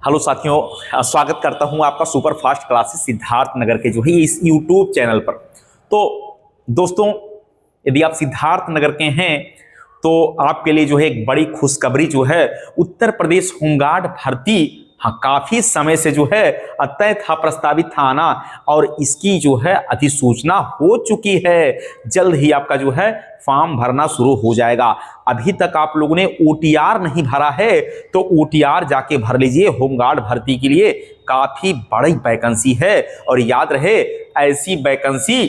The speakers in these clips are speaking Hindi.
हेलो साथियों, स्वागत करता हूं आपका super fast classes Siddharth Nagar के जो है इस यूट्यूब चैनल पर। तो दोस्तों, यदि आप सिद्धार्थ नगर के हैं तो आपके लिए जो है एक बड़ी खुशखबरी जो है उत्तर प्रदेश होमगार्ड भर्ती काफी समय से जो है तय था, प्रस्तावित था आना, और इसकी जो है अधिसूचना हो चुकी है। जल्द ही आपका जो है फॉर्म भरना शुरू हो जाएगा। अभी तक आप लोगों ने ओटीआर नहीं भरा है तो ओटीआर जाके भर लीजिए। होमगार्ड भर्ती के लिए काफी बड़ी वैकेंसी है, और याद रहे ऐसी वैकेंसी,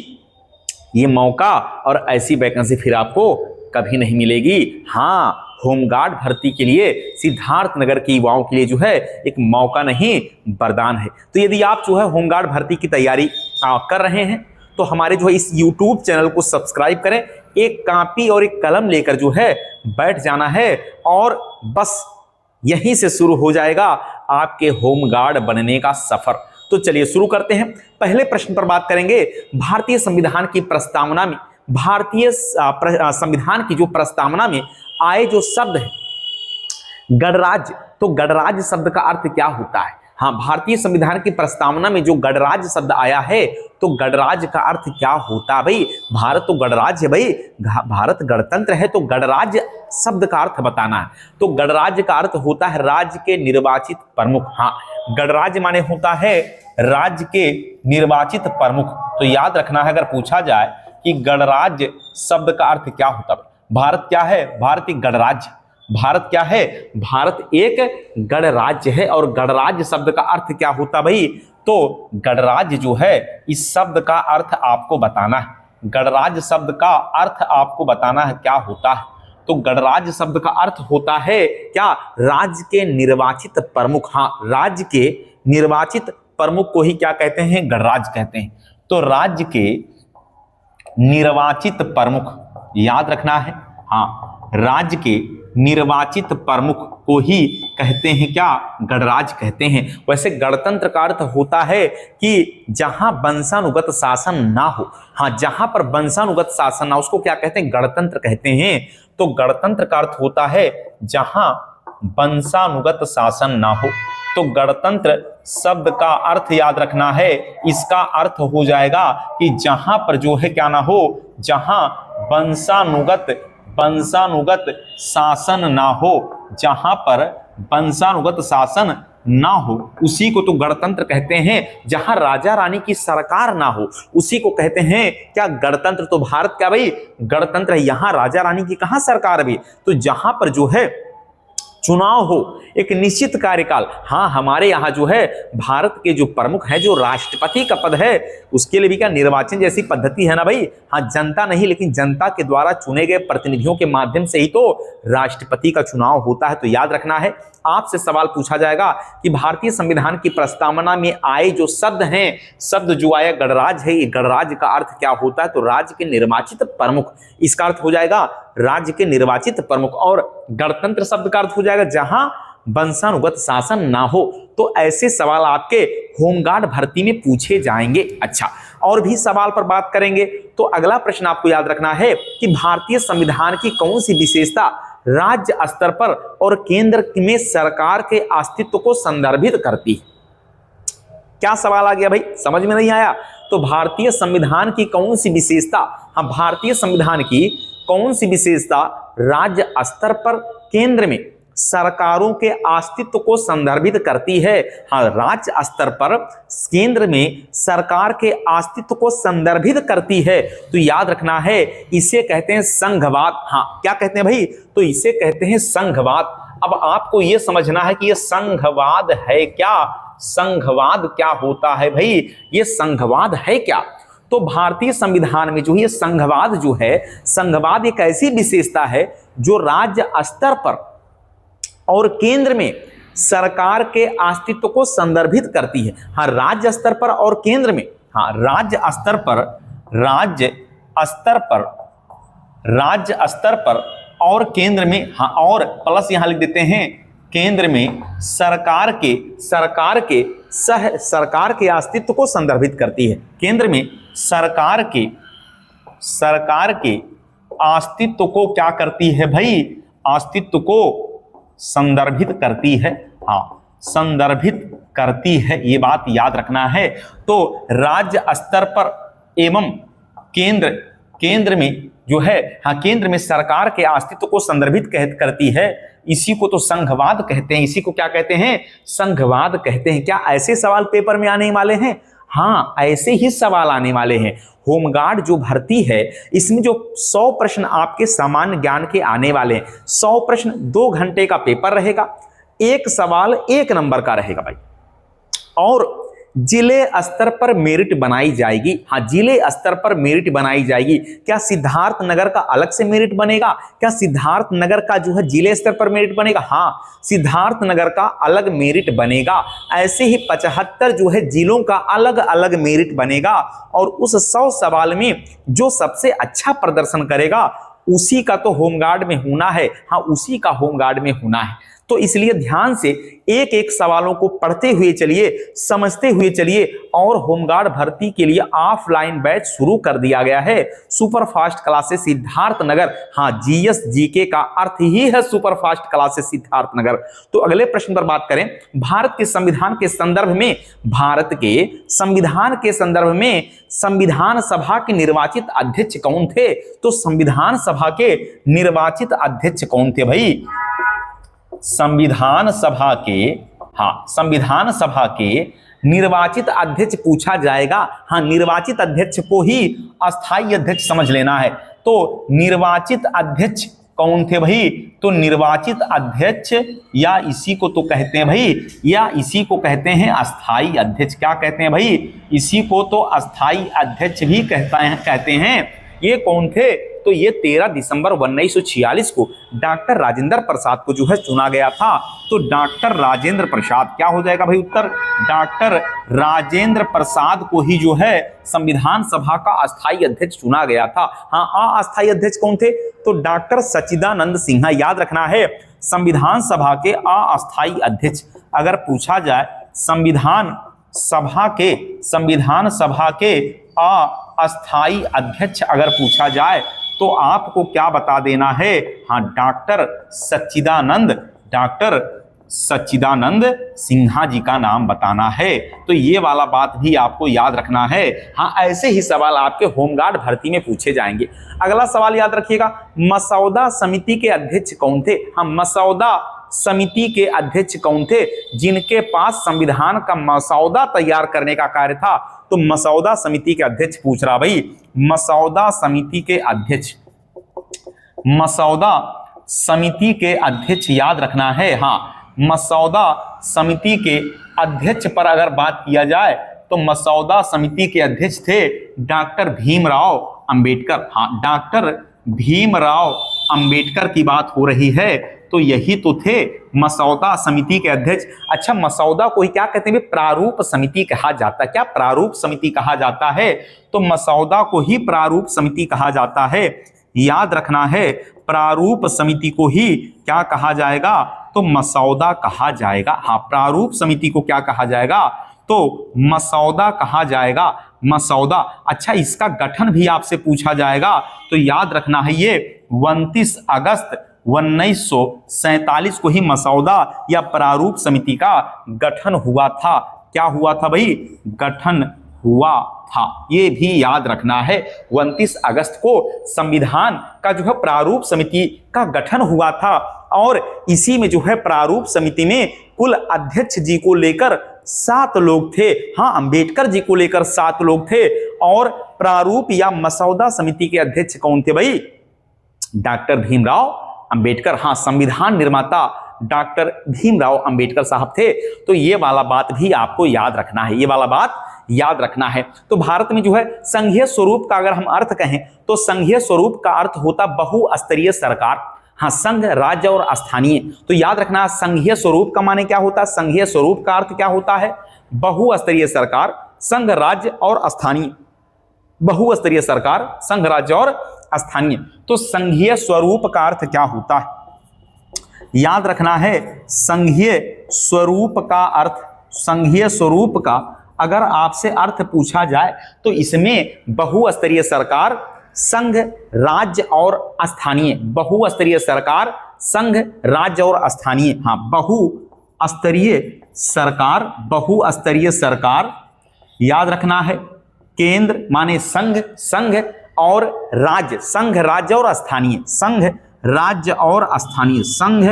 ये मौका और ऐसी वैकेंसी फिर आपको कभी नहीं मिलेगी। हाँ, होमगार्ड भर्ती के लिए सिद्धार्थ नगर के युवाओं के लिए जो है एक मौका नहीं वरदान है। तो यदि आप जो है होमगार्ड भर्ती की तैयारी कर रहे हैं तो हमारे जो है इस यूट्यूब चैनल को सब्सक्राइब करें। एक कॉपी और एक कलम लेकर जो है बैठ जाना है, और बस यहीं से शुरू हो जाएगा आपके होमगार्ड बनने का सफर। तो चलिए शुरू करते हैं। पहले प्रश्न पर बात करेंगे। भारतीय संविधान की प्रस्तावना में, भारतीय संविधान की जो प्रस्तावना में आए जो शब्द है गणराज्य, तो गणराज्य शब्द का अर्थ क्या होता है? हाँ, भारतीय संविधान की प्रस्तावना में जो गणराज्य शब्द आया है तो गणराज्य का अर्थ क्या होता है? भाई, भारत तो गणराज्य है, भाई भारत गणतंत्र है, तो गणराज्य शब्द का अर्थ बताना है। तो गणराज्य का अर्थ होता है राज्य के निर्वाचित प्रमुख। हाँ, गणराज्य माने होता है राज्य के निर्वाचित प्रमुख। तो याद रखना है, अगर पूछा जाए कि गणराज्य शब्द का अर्थ क्या होता है। भारत क्या है? भारत एक गणराज्य। भारत क्या है? भारत एक गणराज्य है। और गणराज्य शब्द का अर्थ क्या होता भाई? तो गणराज्य जो है इस शब्द का अर्थ आपको बताना है। गणराज्य शब्द का अर्थ आपको बताना है क्या होता है। तो गणराज्य शब्द का अर्थ होता है क्या? राज्य के निर्वाचित प्रमुख। हाँ, राज्य के निर्वाचित प्रमुख को ही क्या कहते हैं? गणराज्य कहते हैं। तो राज्य के निर्वाचित प्रमुख, याद रखना है। हाँ, राज्य के निर्वाचित प्रमुख को ही कहते हैं क्या? गणराज्य कहते हैं। वैसे गणतंत्र का अर्थ होता है कि जहां वंशानुगत शासन ना हो। हाँ, जहां पर वंशानुगत शासन ना हो उसको क्या कहते हैं? गणतंत्र कहते हैं। तो गणतंत्र का अर्थ होता है जहां वंशानुगत शासन ना हो। तो गणतंत्र शब्द का अर्थ याद रखना है, इसका अर्थ हो जाएगा कि जहां पर जो है क्या ना हो, जहां वंशानुगत शासन ना हो, जहां पर वंशानुगत शासन ना हो उसी को तो गणतंत्र कहते हैं। जहां राजा रानी की सरकार ना हो उसी को कहते हैं क्या? गणतंत्र। तो भारत क्या भाई? गणतंत्र है। यहां राजा रानी की कहां सरकार भी? तो जहां पर जो है चुनाव हो, एक निश्चित कार्यकाल। हाँ, हमारे यहाँ जो है भारत के जो प्रमुख है, जो राष्ट्रपति का पद है, उसके लिए भी क्या निर्वाचन जैसी पद्धति है ना भाई? हाँ, जनता नहीं लेकिन जनता के द्वारा चुने गए प्रतिनिधियों के माध्यम से ही तो राष्ट्रपति का चुनाव होता है। तो याद रखना है, आपसे सवाल पूछा जाएगा कि भारतीय संविधान की प्रस्तावना में आए जो शब्द हैं, शब्द जो आया गणराज्य है, ये गणराज्य का अर्थ क्या होता है? तो राज्य के निर्वाचित प्रमुख, इसका अर्थ हो जाएगा राज्य के निर्वाचित प्रमुख। और गणतंत्र शब्द का अर्थ हो जाएगा जहां वंशानुगत शासन ना हो। तो ऐसे सवाल आपके होमगार्ड भर्ती में पूछे जाएंगे। अच्छा, और भी सवाल पर बात करेंगे। तो अगला प्रश्न आपको याद रखना है कि भारतीय संविधान की कौन सी विशेषता राज्य स्तर पर और केंद्र में सरकार के अस्तित्व को संदर्भित करती है? क्या सवाल आ गया भाई? समझ में नहीं आया? तो भारतीय संविधान की कौन सी विशेषता, हाँ, भारतीय संविधान की कौन सी विशेषता राज्य स्तर पर केंद्र में सरकारों के अस्तित्व को संदर्भित करती है? हाँ, राज्य स्तर पर केंद्र में सरकार के अस्तित्व को संदर्भित करती है। तो याद रखना है, इसे कहते हैं संघवाद। हाँ, क्या कहते हैं भाई? तो इसे कहते हैं संघवाद। अब आपको यह समझना है कि यह संघवाद है क्या? संघवाद क्या होता है भाई? यह संघवाद है क्या? तो भारतीय संविधान में जो ये संघवाद जो है, संघवाद एक ऐसी विशेषता है जो राज्य स्तर पर और केंद्र में सरकार के अस्तित्व को संदर्भित करती है। हाँ, राज्य स्तर पर और केंद्र में, हाँ, राज्य स्तर पर और केंद्र में, हाँ, और प्लस यहां लिख देते हैं, केंद्र में सरकार के अस्तित्व को संदर्भित करती है। केंद्र में सरकार के अस्तित्व को क्या करती है भाई? अस्तित्व को संदर्भित करती है। हाँ, संदर्भित करती है, ये बात याद रखना है। तो राज्य स्तर पर एवं केंद्र में जो है, हाँ, केंद्र में सरकार के अस्तित्व को संदर्भित करती है। इसी को तो संघवाद कहते हैं। इसी को क्या कहते हैं? संघवाद कहते हैं। क्या ऐसे सवाल पेपर में आने वाले हैं? हाँ, ऐसे ही सवाल आने वाले हैं। होमगार्ड जो भर्ती है, इसमें जो 100 प्रश्न आपके सामान्य ज्ञान के आने वाले हैं। 100 प्रश्न, 2 घंटे का पेपर रहेगा, एक सवाल 1 नंबर का रहेगा भाई। और जिले स्तर पर मेरिट बनाई जाएगी। हाँ, जिले स्तर पर मेरिट बनाई जाएगी। क्या सिद्धार्थ नगर का अलग से मेरिट बनेगा? क्या सिद्धार्थ नगर का जो है जिले स्तर पर मेरिट बनेगा? हाँ, सिद्धार्थ नगर का अलग मेरिट बनेगा। ऐसे ही 75 जो है जिलों का अलग अलग मेरिट बनेगा। और उस 100 सवाल में जो सबसे अच्छा प्रदर्शन करेगा उसी का तो होमगार्ड में होना है। हाँ, उसी का होमगार्ड में होना है। तो इसलिए ध्यान से एक एक सवालों को पढ़ते हुए चलिए, समझते हुए चलिए। और होमगार्ड भर्ती के लिए ऑफलाइन बैच शुरू कर दिया गया है, सुपरफास्ट क्लासेस सिद्धार्थ नगर। हाँ, जीएस जीके का अर्थ ही है सुपरफास्ट क्लासेस सिद्धार्थ नगर। तो अगले प्रश्न पर बात करें। भारत के संविधान के संदर्भ में, भारत के संविधान के संदर्भ में संविधान सभा के निर्वाचित अध्यक्ष कौन थे? तो संविधान सभा के निर्वाचित अध्यक्ष कौन थे भाई? संविधान सभा के, हाँ, संविधान सभा के निर्वाचित अध्यक्ष पूछा जाएगा। हाँ, निर्वाचित अध्यक्ष को ही अस्थायी अध्यक्ष समझ लेना है। तो निर्वाचित अध्यक्ष कौन थे भाई? तो निर्वाचित अध्यक्ष, या इसी को तो कहते हैं भाई, या इसी को कहते हैं अस्थायी अध्यक्ष। क्या कहते हैं भाई? इसी को तो अस्थायी अध्यक्ष भी कहते हैं। ये कौन थे? तो ये 13 दिसंबर 1946 को डॉक्टर राजेंद्र प्रसाद को जो है चुना गया था। तो डॉक्टर राजेंद्र प्रसाद, क्या हो जाएगा भाई उत्तर? डॉक्टर राजेंद्र प्रसाद को ही जो है संविधान सभा का अस्थायी अध्यक्ष चुना गया था। हाँ, अस्थायी अध्यक्ष कौन थे? तो डॉक्टर सच्चिदानंद सिन्हा। याद रखना है, संविधान सभा के अस्थायी अध्यक्ष अगर पूछा जाए, संविधान सभा के अस्थायी अध्यक्ष अगर पूछा जाए तो आपको क्या बता देना है? हाँ, डॉक्टर सच्चिदानंद सिन्हा जी का नाम बताना है। तो ये वाला बात भी आपको याद रखना है। हाँ, ऐसे ही सवाल आपके होमगार्ड भर्ती में पूछे जाएंगे। अगला सवाल याद रखिएगा, मसौदा समिति के अध्यक्ष कौन थे? हाँ, मसौदा समिति के अध्यक्ष कौन थे जिनके पास संविधान का मसौदा तैयार करने का कार्य था? तो मसौदा समिति के अध्यक्ष पूछ रहा भाई। मसौदा समिति के अध्यक्ष याद रखना है। हाँ, मसौदा समिति के अध्यक्ष पर अगर बात किया जाए तो मसौदा समिति के अध्यक्ष थे डॉक्टर भीमराव अंबेडकर। हाँ, डॉक्टर भीमराव अंबेडकर की बात हो रही है। तो यही तो थे मसौदा समिति के अध्यक्ष। अच्छा, मसौदा को ही क्या कहते हैं? प्रारूप समिति कहा जाता है। क्या प्रारूप समिति कहा जाता है? तो मसौदा को ही प्रारूप समिति कहा जाता है। याद रखना है, प्रारूप समिति को ही क्या कहा जाएगा? तो मसौदा कहा जाएगा। हाँ, प्रारूप समिति को क्या कहा जाएगा? तो मसौदा कहा जाएगा। मसौदा। अच्छा, इसका गठन भी आपसे पूछा जाएगा। तो याद रखना है, ये 29 अगस्त 1947 को ही मसौदा या प्रारूप समिति का गठन हुआ था। क्या हुआ था भाई? गठन हुआ था। ये भी याद रखना है, 29 अगस्त को संविधान का जो है प्रारूप समिति का गठन हुआ था। और इसी में जो है प्रारूप समिति में कुल अध्यक्ष जी को लेकर 7 लोग थे। हाँ, अंबेडकर जी को लेकर 7 लोग थे। और प्रारूप या मसौदा समिति के अध्यक्ष कौन थे भाई? डॉक्टर भीमराव अंबेडकर। हाँ, संविधान निर्माता डॉक्टर भीमराव अंबेडकर साहब थे। तो ये वाला बात भी आपको याद रखना है, ये वाला बात याद रखना है। तो भारत में जो है संघीय स्वरूप का अगर हम अर्थ कहें तो संघीय स्वरूप का अर्थ होता बहुस्तरीय सरकार। हाँ, संघ, राज्य और स्थानीय। तो याद रखना, संघीय स्वरूप का माने क्या होता है? संघीय स्वरूप का अर्थ क्या होता है? बहुस्तरीय सरकार, संघ, राज्य और स्थानीय। बहुस्तरीय सरकार, संघ, राज्य और स्थानीय। तो संघीय स्वरूप का अर्थ क्या होता है? याद रखना है, संघीय स्वरूप का अर्थ, संघीय स्वरूप का अगर आपसे अर्थ पूछा जाए तो इसमें बहुस्तरीय सरकार, संघ, राज्य और स्थानीय। बहुस्तरीय सरकार, संघ, राज्य और स्थानीय। हाँ, स्तरीय सरकार, बहुस्तरीय सरकार याद रखना है। केंद्र माने संघ, संघ और राज्य, संघ राज्य और स्थानीय, संघ राज्य और स्थानीय, संघ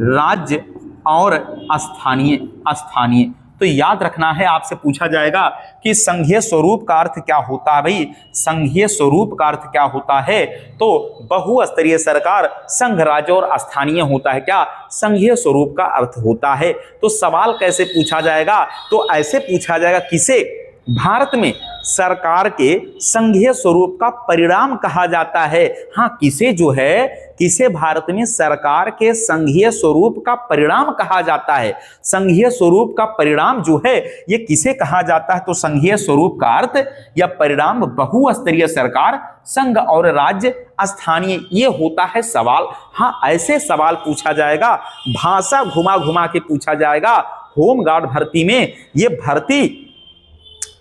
राज्य और स्थानीय, स्थानीय। तो याद रखना है, आपसे पूछा जाएगा कि संघीय स्वरूप का अर्थ क्या होता है भाई, संघीय स्वरूप का अर्थ क्या होता है, तो बहुस्तरीय सरकार संघ राज्य और स्थानीय होता है क्या, संघीय स्वरूप का अर्थ होता है। तो सवाल कैसे पूछा जाएगा, तो ऐसे पूछा जाएगा, किसे भारत में सरकार के संघीय स्वरूप का परिणाम कहा जाता है। हाँ, किसे जो है, किसे भारत में सरकार के संघीय स्वरूप का परिणाम कहा जाता है। संघीय स्वरूप का परिणाम जो है ये किसे कहा जाता है, तो संघीय स्वरूप का अर्थ या परिणाम बहुस्तरीय सरकार, संघ और राज्य, स्थानीय, ये होता है सवाल। हाँ, ऐसे सवाल पूछा जाएगा, भाषा घुमा घुमा के पूछा जाएगा। होमगार्ड भर्ती में ये भर्ती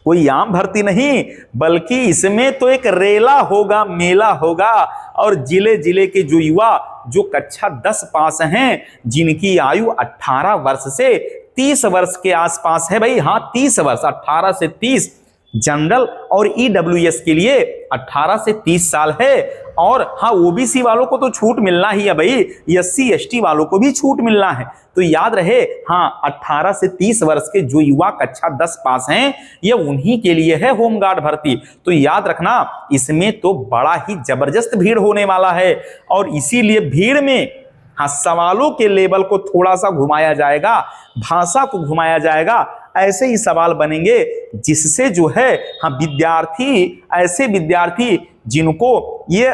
कोई आम भर्ती नहीं, बल्कि इसमें तो एक रेला होगा, मेला होगा। और जिले जिले के जो युवा जो कक्षा 10 पास हैं, जिनकी आयु 18 वर्ष से 30 वर्ष के आसपास है भाई, हाँ 30 वर्ष, 18 से 30 जनरल और ईडब्ल्यूएस के लिए 18 से 30 साल है। और हाँ, ओबीसी वालों को तो छूट मिलना ही है भाई, एससी एसटी वालों को भी छूट मिलना है। तो याद रहे, हाँ 18 से 30 वर्ष के जो युवा कक्षा 10 पास हैं, ये उन्हीं के लिए है होमगार्ड भर्ती। तो याद रखना, इसमें तो बड़ा ही जबरदस्त भीड़ होने वाला है। और इसीलिए भीड़ में हाँ सवालों के लेवल को थोड़ा सा घुमाया जाएगा, भाषा को घुमाया जाएगा। ऐसे ही सवाल बनेंगे जिससे जो है हाँ विद्यार्थी, ऐसे विद्यार्थी जिनको ये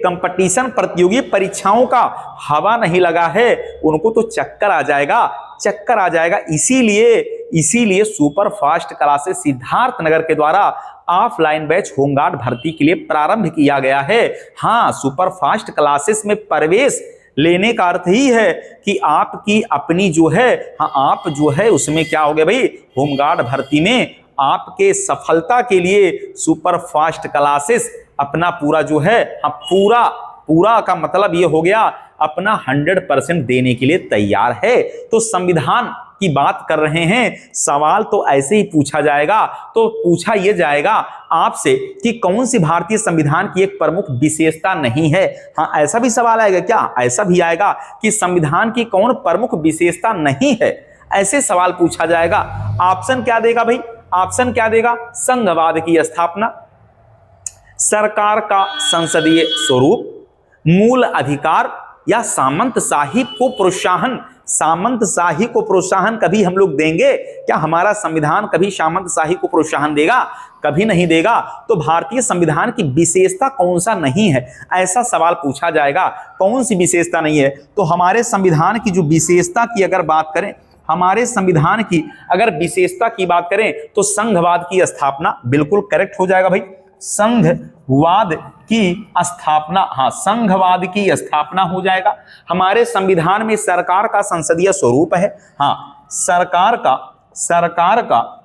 कंपटीशन प्रतियोगी परीक्षाओं का हवा नहीं लगा है, उनको तो चक्कर आ जाएगा, चक्कर आ जाएगा। इसीलिए सुपर फास्ट क्लासेस सिद्धार्थनगर के द्वारा ऑफलाइन बैच होमगार्ड भर्ती के लिए प्रारंभ किया गया है। हाँ, सुपर फास्ट क्लासेस में प्रवेश लेने का अर्थ ही है कि आपकी अपनी जो है, हाँ आप जो है उसमें क्या हो गया भाई, होमगार्ड भर्ती में आपके सफलता के लिए सुपर फास्ट क्लासेस अपना पूरा जो है, हाँ पूरा का मतलब ये हो गया अपना 100% देने के लिए तैयार है। तो संविधान की बात कर रहे हैं, सवाल तो ऐसे ही पूछा जाएगा। तो पूछा यह जाएगा आपसे कि कौन सी भारतीय संविधान की एक प्रमुख विशेषता नहीं है। हाँ, ऐसा भी सवाल आएगा क्या, ऐसा भी आएगा कि संविधान की कौन प्रमुख विशेषता नहीं है, ऐसे सवाल पूछा जाएगा। ऑप्शन क्या देगा भाई, ऑप्शन क्या देगा, संघवाद की स्थापना, सरकार का संसदीय स्वरूप, मूल अधिकार या सामंतशाही को प्रोत्साहन। सामंतशाही को प्रोत्साहन कभी हम लोग देंगे क्या, हमारा संविधान कभी सामंतशाही को प्रोत्साहन देगा, कभी नहीं देगा। तो भारतीय संविधान की विशेषता कौन सा नहीं है, ऐसा सवाल पूछा जाएगा। कौन सी विशेषता नहीं है, तो हमारे संविधान की जो विशेषता की अगर बात करें, हमारे संविधान की अगर विशेषता की बात करें तो संघवाद की स्थापना, बिल्कुल करेक्ट हो जाएगा भाई, संघवाद की स्थापना। हाँ, संघवाद की स्थापना हो जाएगा। हमारे संविधान में सरकार का संसदीय स्वरूप है। हाँ, सरकार का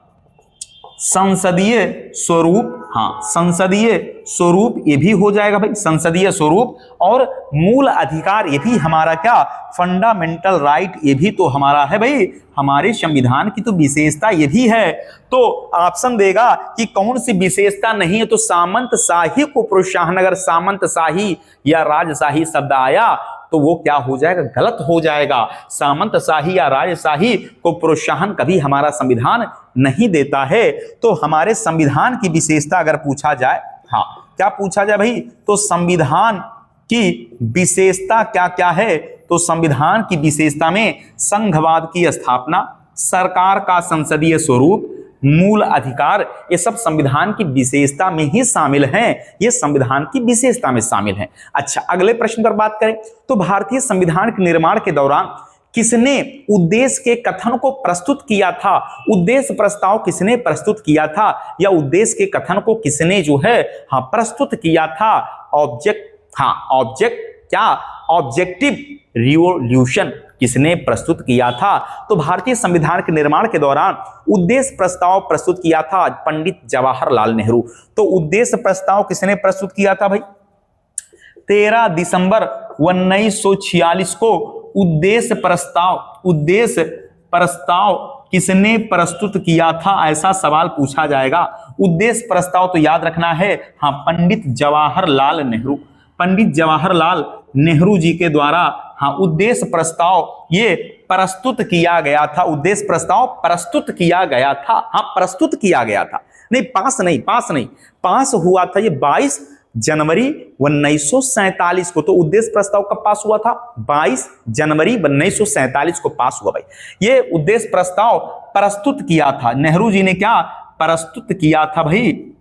संसदीय स्वरूप, हाँ संसदीय स्वरूप ये भी हो जाएगा भाई, संसदीय स्वरूप। और मूल अधिकार ये भी हमारा क्या, फंडामेंटल राइट, ये भी तो हमारा है भाई, हमारे संविधान की तो विशेषता ये भी है। तो ऑप्शन देगा कि कौन सी विशेषता नहीं है, तो सामंतशाही को प्रोत्साहन। अगर सामंतशाही या राजशाही शब्द आया तो वो क्या हो जाएगा, गलत हो जाएगा। सामंतशाही या राजशाही को प्रोत्साहन कभी हमारा संविधान नहीं देता है। तो हमारे संविधान की विशेषता अगर पूछा जाए, हाँ क्या पूछा जाए भाई, तो संविधान की विशेषता क्या क्या है, तो संविधान की विशेषता में संघवाद की स्थापना, सरकार का संसदीय स्वरूप, मूल अधिकार, ये सब संविधान की विशेषता में ही शामिल हैं, ये संविधान की विशेषता में शामिल हैं। अच्छा, अगले प्रश्न पर बात करें तो भारतीय संविधान के निर्माण के दौरान किसने उद्देश्य के कथन को प्रस्तुत किया था, उद्देश्य प्रस्ताव किसने प्रस्तुत किया था, या उद्देश्य के कथन को किसने जो है हाँ प्रस्तुत किया था, ऑब्जेक्टिव रिवोल्यूशन किसने प्रस्तुत किया था। तो भारतीय संविधान के निर्माण के दौरान उद्देश्य प्रस्ताव प्रस्तुत किया था पंडित जवाहरलाल नेहरू। तो उद्देश्य प्रस्ताव किसने प्रस्तुत किया था भाई, 13 दिसंबर 1946 को उद्देश्य प्रस्ताव किसने प्रस्तुत किया था, ऐसा सवाल पूछा जाएगा। उद्देश्य प्रस्ताव तो याद रखना है, हाँ, पंडित जवाहरलाल नेहरू, पंडित जवाहरलाल नेहरू जी के द्वारा, हाँ, उद्देश्य प्रस्ताव ये प्रस्तुत किया गया था। उद्देश्य प्रस्ताव प्रस्तुत किया गया था, हाँ, प्रस्तुत किया गया था, नहीं पास नहीं, पास हुआ था ये 22 जनवरी 1947 को। तो उद्देश्य प्रस्ताव कब पास हुआ था? 22 जनवरी 1947 को पास हुआ भाई। ये उद्देश्य प्रस्ताव प्रस्तुत किया था नेहरू जी ने, क्या प्रस्तुत किया था भाई,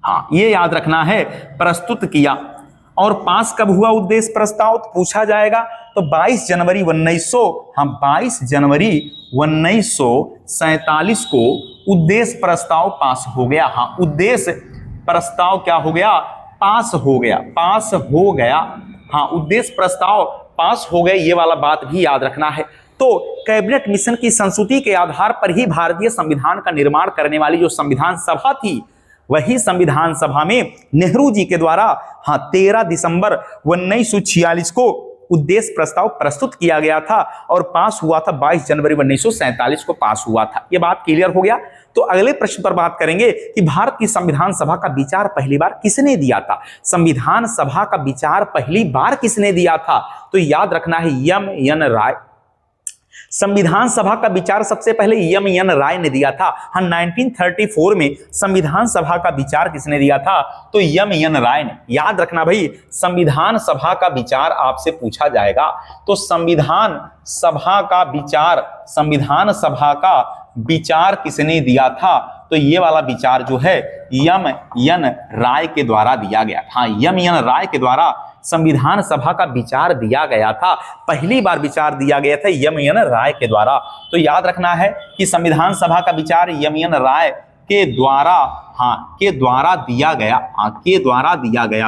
हाँ, ये याद रखना है, प्रस्तुत किया। और पास कब हुआ उद्देश्य प्रस्ताव तो पूछा जाएगा, तो 22 जनवरी 1947 को उद्देश्य प्रस्ताव पास हो गया। हाँ, उद्देश्य प्रस्ताव क्या हो गया? पास हो गया। हाँ, उद्देश्य प्रस्ताव पास हो गए, ये वाला बात भी याद रखना है। तो कैबिनेट मिशन की संस्तुति के आधार पर ही भारतीय संविधान का निर्माण करने वाली जो संविधान सभा थी, वही संविधान सभा में नेहरू जी के द्वारा, हाँ, 13 दिसंबर 1946 को उद्देश्य प्रस्ताव प्रस्तुत किया गया था और पास हुआ था 22 जनवरी 1947 को पास हुआ था। यह बात क्लियर हो गया। तो अगले प्रश्न पर बात करेंगे कि भारत की संविधान सभा का विचार पहली बार किसने दिया था? संविधान सभा का विचार पहली बार किसने दिया था? तो याद रखना है एम.एन. राय। संविधान सभा का विचार सबसे पहले एम.एन. राय ने दिया था। हाँ, 1934 में संविधान सभा का विचार किसने दिया था? तो एम.एन. राय ने। याद रखना भाई, संविधान सभा का विचार आपसे पूछा जाएगा। तो संविधान सभा का विचार किसने दिया था? तो ये वाला विचार जो है एम.एन. राय के द्वारा दिया गया। हाँ, एम.एन. राय के द्वारा संविधान सभा का विचार दिया गया था। पहली बार विचार दिया गया था एम.एन. राय के द्वारा। तो याद रखना है कि संविधान सभा का विचार एम.एन. राय के द्वारा दिया गया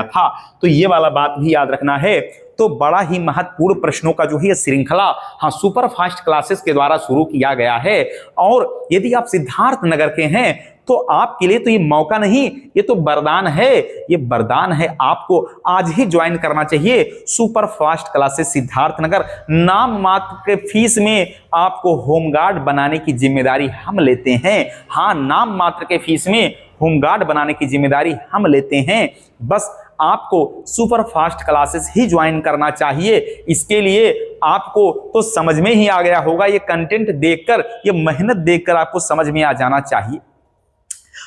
था। तो ये वाला बात भी याद रखना है। तो बड़ा ही महत्वपूर्ण प्रश्नों का जो है श्रृंखला, हाँ, सुपर फास्ट क्लासेस के द्वारा शुरू किया गया है। और यदि आप सिद्धार्थ नगर के हैं तो आपके लिए तो ये मौका नहीं, ये तो वरदान है, ये वरदान है। आपको आज ही ज्वाइन करना चाहिए super fast classes Siddharth Nagar. नाम मात्र के फीस में आपको होमगार्ड बनाने की जिम्मेदारी हम लेते हैं। हाँ, नाम मात्र के फीस में होमगार्ड बनाने की जिम्मेदारी हम लेते हैं। बस आपको सुपर फास्ट क्लासेस ही ज्वाइन करना चाहिए। इसके लिए आपको तो समझ में ही आ गया होगा, ये कंटेंट देखकर, ये मेहनत देखकर आपको समझ में आ जाना चाहिए।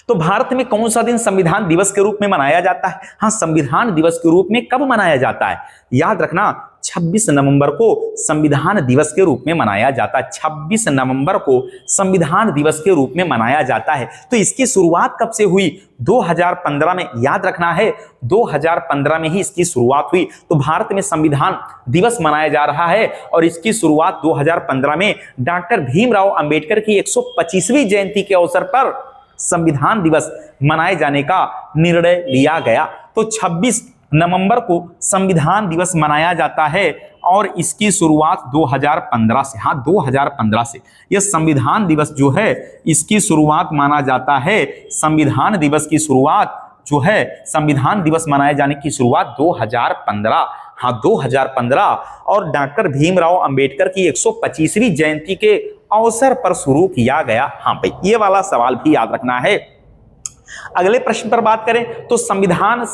तो भारत में कौन सा दिन संविधान दिवस के रूप में मनाया जाता है? हाँ, संविधान दिवस के रूप में कब मनाया जाता है? याद रखना, 26 नवंबर को संविधान दिवस के रूप में मनाया जाता है। 26 नवंबर को संविधान दिवस के रूप में मनाया जाता है। तो इसकी शुरुआत कब से हुई? 2015 में। याद रखना है, 2015 में ही इसकी शुरुआत हुई। तो भारत में संविधान दिवस मनाया जा रहा है और इसकी शुरुआत 2015 में डॉक्टर भीमराव अंबेडकर की 125वीं जयंती के अवसर पर संविधान दिवस मनाए जाने का निर्णय लिया गया। तो 26 नवंबर को संविधान दिवस मनाया जाता है और इसकी शुरुआत 2015 से, हाँ, 2015 से यह संविधान दिवस जो है इसकी शुरुआत माना जाता है। संविधान दिवस की शुरुआत जो है, संविधान दिवस मनाए जाने की शुरुआत 2015, हाँ, 2015 और डॉक्टर भीमराव अंबेडकर की 125वीं जयंती के अवसर पर शुरू किया गया। हाँ भाई, ये वाला सवाल भी याद रखना है। अगले प्रश्न पर बात करें तो संविधान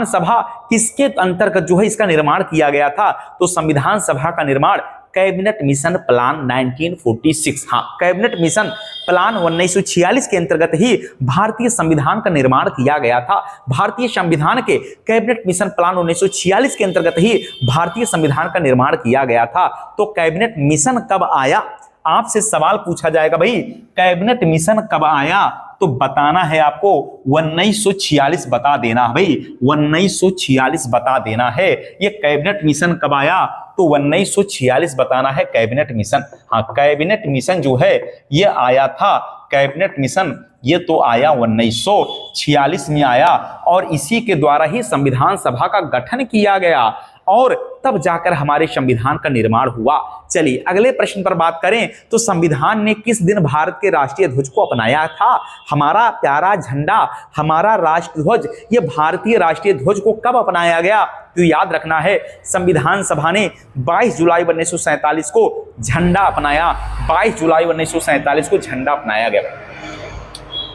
सभा किसके अंतर्गत जो है इसका निर्माण किया गया था? तो संविधान सभा का निर्माण कैबिनेट मिशन प्लान 1946, हाँ, कैबिनेट मिशन प्लान 1946 के अंतर्गत ही भारतीय संविधान का निर्माण किया गया था। भारतीय संविधान के कैबिनेट मिशन प्लान 1946 के अंतर्गत ही भारतीय संविधान का निर्माण किया गया था। तो कैबिनेट मिशन कब आया? आपसे सवाल पूछा जाएगा भाई, कैबिनेट मिशन कब आया? तो बताना है आपको 1946 बता देना भाई, 1946 बता देना है। ये कैबिनेट मिशन कब आया? तो 1946 बताना है कैबिनेट मिशन। हाँ, कैबिनेट मिशन जो है ये आया था, कैबिनेट मिशन ये तो आया 1946 में आया और इसी के द्वारा ही संविधान सभा का गठन किया गया और तब जाकर हमारे संविधान का निर्माण हुआ। चलिए अगले प्रश्न पर बात करें तो संविधान ने किस दिन भारत के राष्ट्रीय ध्वज को अपनाया था? हमारा प्यारा झंडा, हमारा राष्ट्रध्वज, ये भारतीय राष्ट्रीय ध्वज को कब अपनाया गया? तो याद रखना है संविधान सभा ने 22 जुलाई 1947 को झंडा अपनाया। 22 जुलाई 1947 को झंडा अपनाया गया।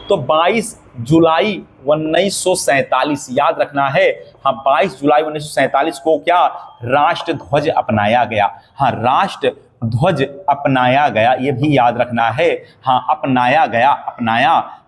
तो 22 जुलाई 1947 याद रखना है। हाँ, 22 जुलाई 1947 को क्या राष्ट्र ध्वज अपनाया गया। हाँ, राष्ट्र ध्वज अपनाया गया, ये भी याद रखना है। हाँ, अपनाया गया,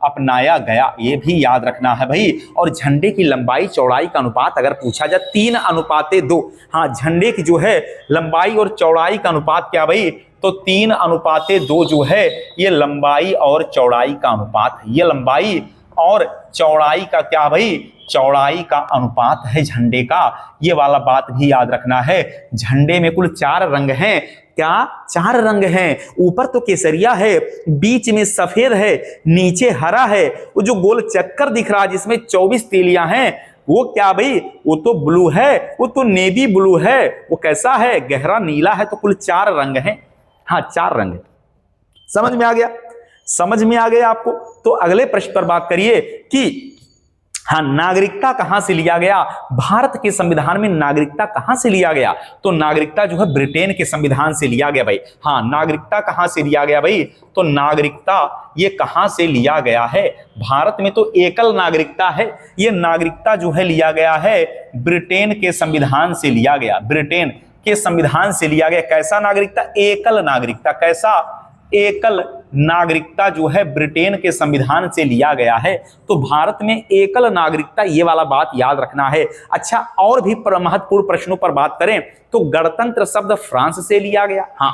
अपनाया गया, ये भी याद रखना है भाई। और झंडे की लंबाई चौड़ाई का अनुपात अगर पूछा जाए 3:2। हाँ, झंडे की जो है लंबाई और चौड़ाई का अनुपात क्या भाई? तो 3:2 जो है ये लंबाई और चौड़ाई का अनुपात है। ये लंबाई और चौड़ाई का क्या भाई? चौड़ाई का अनुपात है झंडे का। ये वाला बात भी याद रखना है। झंडे में कुल 4 रंग हैं। क्या 4 रंग हैं? ऊपर तो केसरिया है, बीच में सफेद है, नीचे हरा है, वो जो गोल चक्कर दिख रहा है जिसमें 24 तीलियां हैं वो क्या भाई? वो तो ब्लू है, वो तो नेवी ब्लू है। वो कैसा है? गहरा नीला है। तो कुल 4 रंग हैं। हाँ, 4 रंग। समझ में आ गया? समझ में आ गया आपको? तो अगले प्रश्न पर बात करिए कि हाँ, नागरिकता कहां से लिया गया? भारत के संविधान में नागरिकता कहां से लिया गया? तो नागरिकता जो है ब्रिटेन के संविधान से लिया गया भाई। हाँ, नागरिकता कहां से लिया गया भाई? तो नागरिकता ये कहां से लिया गया है? भारत में तो एकल नागरिकता है। ये नागरिकता जो है लिया गया है ब्रिटेन के संविधान से लिया गया। ब्रिटेन के संविधान से लिया गया। कैसा नागरिकता? एकल नागरिकता। कैसा? एकल नागरिकता जो है ब्रिटेन के संविधान से लिया गया है। तो भारत में एकल नागरिकता, ये वाला बात याद रखना है। अच्छा, और भी महत्वपूर्ण प्रश्नों पर बात करें तो गणतंत्र शब्द फ्रांस से लिया गया। हाँ,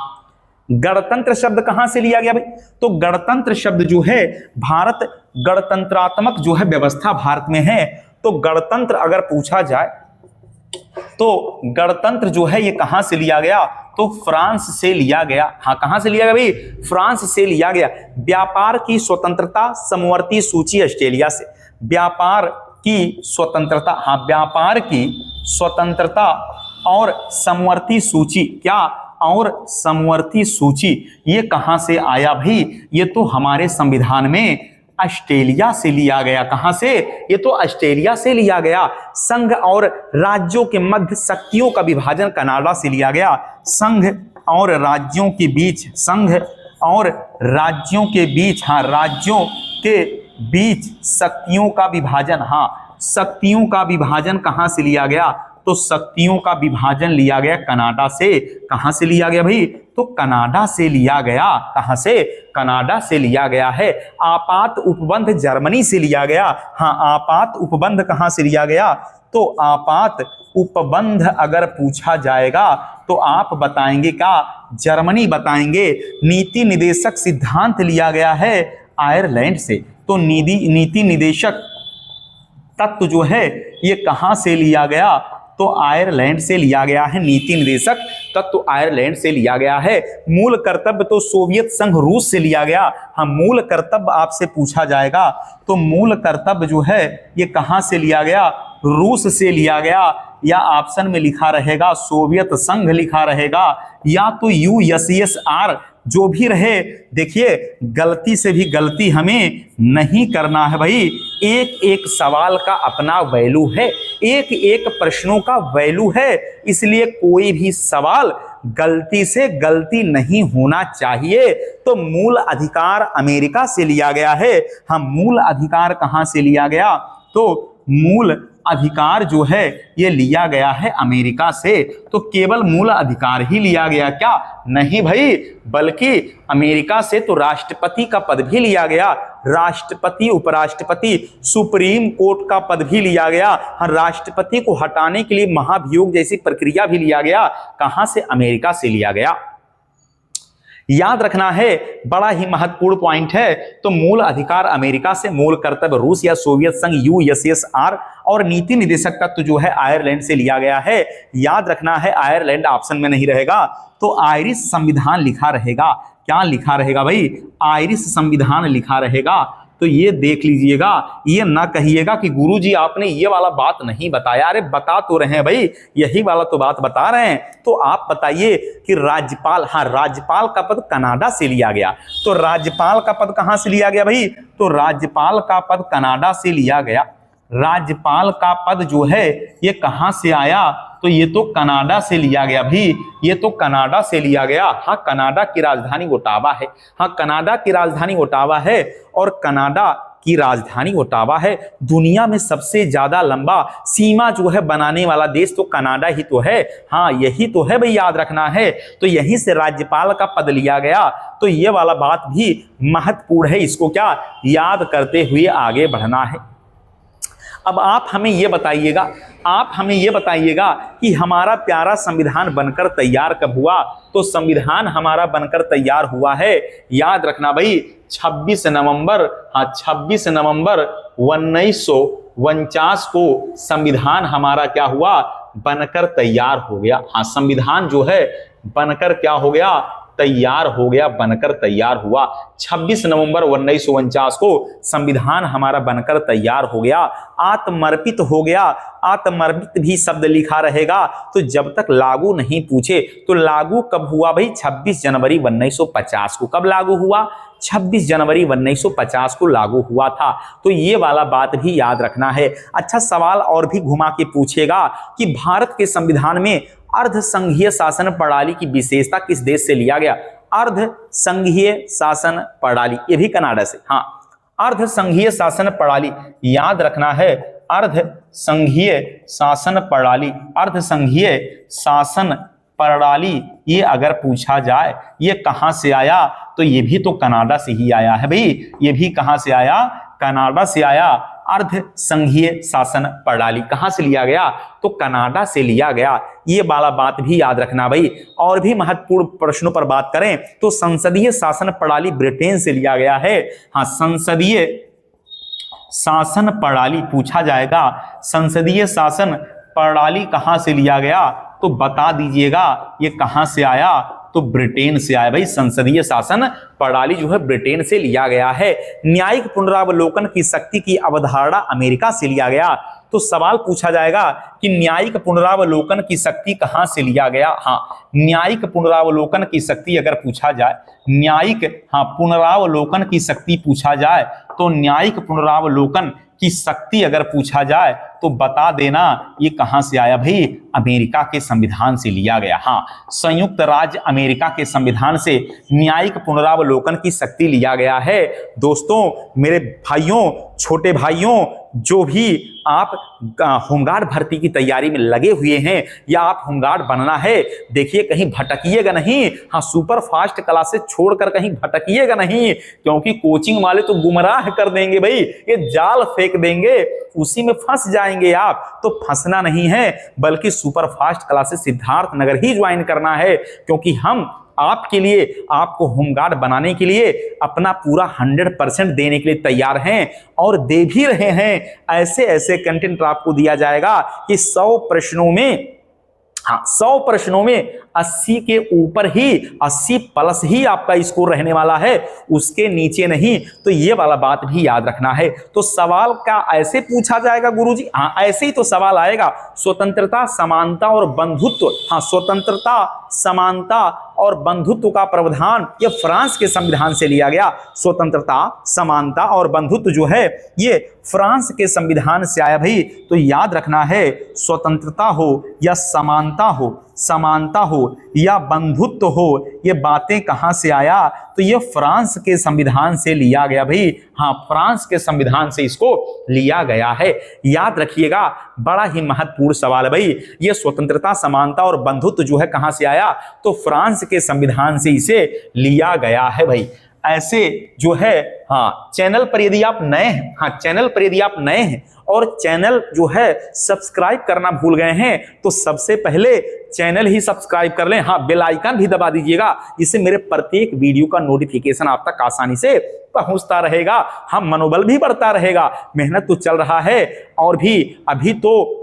गणतंत्र शब्द कहां से लिया गया भाई? तो गणतंत्र शब्द जो है भारत गणतंत्रात्मक जो है व्यवस्था भारत में है। तो गणतंत्र अगर पूछा जाए तो गणतंत्र जो है ये कहां से लिया गया? तो फ्रांस से लिया गया। हाँ, कहां से लिया गया भाई? फ्रांस से लिया गया। व्यापार की स्वतंत्रता समवर्ती सूची ऑस्ट्रेलिया से। व्यापार की स्वतंत्रता, हाँ, व्यापार की स्वतंत्रता और समवर्ती सूची, क्या? और समवर्ती सूची ये कहां से आया भाई? ये तो हमारे संविधान में ऑस्ट्रेलिया से लिया गया। कहां से? ये तो ऑस्ट्रेलिया से लिया गया। संघ और राज्यों के मध्य शक्तियों का विभाजन कनाडा से लिया गया। संघ और राज्यों के बीच, संघ और राज्यों के बीच, हाँ, राज्यों के बीच शक्तियों का विभाजन, हाँ, शक्तियों का विभाजन कहां से लिया गया? तो शक्तियों का विभाजन लिया गया कनाडा से। कहां से लिया गया भाई? तो कनाडा से लिया गया। कहां से? कनाडा से लिया गया है। आपात उपबंध जर्मनी से लिया गया। हाँ, आपात उपबंध कहां से लिया गया? तो आपात उपबंध अगर पूछा जाएगा तो आप बताएंगे क्या? जर्मनी बताएंगे। नीति निदेशक सिद्धांत लिया गया है आयरलैंड से। तो नीति निदेशक तत्व जो है ये कहां से लिया गया? तो आयरलैंड से लिया गया है। नीति निदेशक तत्व आयरलैंड से लिया गया है। मूल कर्तव्य तो सोवियत संघ रूस से लिया गया। हम मूल कर्तव्य आपसे पूछा जाएगा तो मूल कर्तव्य जो है ये कहां से लिया गया? रूस से लिया गया। या ऑप्शन में लिखा रहेगा सोवियत संघ लिखा रहेगा, या तो USSR, जो भी रहे। देखिए, गलती से भी गलती हमें नहीं करना है भाई। एक एक सवाल का अपना वैल्यू है, एक एक प्रश्नों का वैल्यू है, इसलिए कोई भी सवाल गलती से गलती नहीं होना चाहिए। तो मूल अधिकार अमेरिका से लिया गया है। हम मूल अधिकार कहां से लिया गया? तो मूल अधिकार जो है ये लिया गया है अमेरिका से। तो केवल मूल अधिकार ही लिया गया क्या? नहीं भाई, बल्कि अमेरिका से तो राष्ट्रपति का पद भी लिया गया। राष्ट्रपति, उपराष्ट्रपति, सुप्रीम कोर्ट का पद भी लिया गया। राष्ट्रपति को हटाने के लिए महाभियोग जैसी प्रक्रिया भी लिया गया। कहां से? अमेरिका से लिया गया। याद रखना है, बड़ा ही महत्वपूर्ण पॉइंट है। तो मूल अधिकार अमेरिका से, मूल कर्तव्य रूस या सोवियत संघ USSR, और नीति निदेशक तत्व जो है आयरलैंड से लिया गया है। याद रखना है, आयरलैंड ऑप्शन में नहीं रहेगा तो आयरिश संविधान लिखा रहेगा। क्या लिखा रहेगा भाई? आयरिश संविधान लिखा रहेगा। तो ये देख लीजिएगा, ये ना कहिएगा कि गुरुजी आपने ये वाला बात नहीं बताया। अरे बता तो रहे हैं भाई, यही वाला तो बात बता रहे हैं। तो आप बताइए कि राज्यपाल, हाँ राज्यपाल का पद कनाडा से लिया गया। तो राज्यपाल का पद कहां से लिया गया भाई? तो राज्यपाल का पद कनाडा से लिया गया। राज्यपाल का पद जो है ये कहां से आया? तो ये तो कनाडा से लिया गया भी, ये तो कनाडा से लिया गया। हाँ कनाडा की राजधानी ओटावा है। हाँ कनाडा की राजधानी ओटावा है, और कनाडा की राजधानी ओटावा है। दुनिया में सबसे ज्यादा लंबा सीमा जो है बनाने वाला देश तो कनाडा ही तो है। हाँ यही तो है भाई, याद रखना है। तो यहीं से राज्यपाल का पद लिया गया। तो ये वाला बात भी महत्वपूर्ण है, इसको क्या याद करते हुए आगे बढ़ना है। अब आप हमें ये बताइएगा, कि हमारा प्यारा संविधान बनकर तैयार कब हुआ? तो संविधान हमारा बनकर तैयार हुआ है, याद रखना भाई, 26 नवंबर 1949 को संविधान हमारा क्या हुआ? बनकर तैयार हो गया। हाँ संविधान जो है बनकर क्या हो गया? तैयार हो गया, बनकर तैयार हुआ। 26 नवंबर 1949 को संविधान हमारा बनकर तैयार हो गया, आत्मर्पित हो गया। आत्मर्पित भी शब्द लिखा रहेगा, तो जब तक लागू नहीं पूछे। तो लागू कब हुआ भाई? 26 जनवरी 1950 को। कब लागू हुआ? 26 जनवरी 1950 को लागू हुआ था। तो ये वाला बात भी याद रखना है। अच्छा सवाल और भी घुमा के पूछेगा कि भारत के संविधान में अर्ध संघीय शासन प्रणाली की विशेषता किस देश से लिया गया? अर्ध संघीय शासन प्रणाली, ये भी कनाडा से। हाँ अर्ध संघीय शासन प्रणाली याद रखना है, अर्ध संघीय शासन प्रणाली, अर्ध संघीय शासन प्रणाली ये अगर पूछा जाए ये कहां से आया? तो ये भी तो कनाडा से ही आया है भाई। ये भी कहां से आया? कनाडा से आया। अर्ध संघीय शासन प्रणाली कहां से लिया गया? तो कनाडा से लिया गया। ये वाला बात भी याद रखना भाई। और भी महत्वपूर्ण प्रश्नों पर बात करें तो संसदीय शासन प्रणाली ब्रिटेन से लिया गया है। हाँ संसदीय शासन प्रणाली पूछा जाएगा, संसदीय शासन प्रणाली कहां से लिया गया? तो बता दीजिएगा ये कहां से आया? तो ब्रिटेन से आया भाई। संसदीय शासन प्रणाली जो है ब्रिटेन से लिया गया है। न्यायिक पुनरावलोकन की शक्ति की अवधारणा अमेरिका से लिया गया। तो सवाल पूछा जाएगा कि न्यायिक पुनरावलोकन की शक्ति कहां से लिया गया? हाँ न्यायिक पुनरावलोकन की शक्ति अगर पूछा जाए, न्यायिक पुनरावलोकन की शक्ति पूछा जाए, तो न्यायिक पुनरावलोकन की शक्ति अगर पूछा जाए तो बता देना ये कहां से आया भाई? अमेरिका के संविधान से लिया गया। हाँ संयुक्त राज्य अमेरिका के संविधान से न्यायिक पुनरावलोकन की शक्ति लिया गया है। दोस्तों मेरे भाइयों, छोटे भाइयों, जो भी आप होमगार्ड भर्ती की तैयारी में लगे हुए हैं या आप होमगार्ड बनना है, देखिए कहीं भटकिएगा नहीं। हाँ सुपर फास्ट क्लासेस छोड़कर कहीं भटकिएगा नहीं, क्योंकि कोचिंग वाले तो गुमराह कर देंगे भाई, ये जाल फेंक देंगे, उसी में फंस जाएंगे आप। तो फंसना नहीं है, बल्कि super fast classes Siddharth Nagar ही ज्वाइन करना है, क्योंकि हम आपके लिए, आपको होमगार्ड बनाने के लिए अपना पूरा 100% देने के लिए तैयार हैं और दे भी रहे हैं। ऐसे ऐसे कंटेंट आपको दिया जाएगा कि 100 प्रश्नों में, हाँ 100 प्रश्नों में 80 के ऊपर ही, 80 प्लस ही आपका स्कोर रहने वाला है, उसके नीचे नहीं। तो ये वाला बात भी याद रखना है। तो सवाल क्या ऐसे पूछा जाएगा गुरुजी? हाँ ऐसे ही तो सवाल आएगा। स्वतंत्रता, समानता और बंधुत्व, हाँ स्वतंत्रता, समानता और बंधुत्व का प्रावधान ये फ्रांस के संविधान से लिया गया। स्वतंत्रता, समानता और बंधुत्व जो है ये फ्रांस के संविधान से आया भाई। तो याद रखना है, स्वतंत्रता हो या समानता हो या बंधुत्व हो, ये बातें कहां से आया? तो ये फ्रांस के संविधान से लिया गया भाई। हाँ फ्रांस के संविधान से इसको लिया गया है। याद रखिएगा, बड़ा ही महत्वपूर्ण सवाल है भाई। ये स्वतंत्रता, समानता और बंधुत्व जो है कहां से आया? तो फ्रांस के संविधान से इसे लिया गया है भाई। ऐसे जो है, हाँ चैनल पर यदि आप नए हैं, हाँ चैनल पर यदि आप नए हैं और चैनल जो है सब्सक्राइब करना भूल गए हैं, तो सबसे पहले चैनल ही सब्सक्राइब कर लें। हाँ बेल आइकन भी दबा दीजिएगा, इससे मेरे प्रत्येक वीडियो का नोटिफिकेशन आप तक आसानी से पहुंचता रहेगा। हम मनोबल भी बढ़ता रहेगा। मेहनत तो चल रहा है और भी अभी तो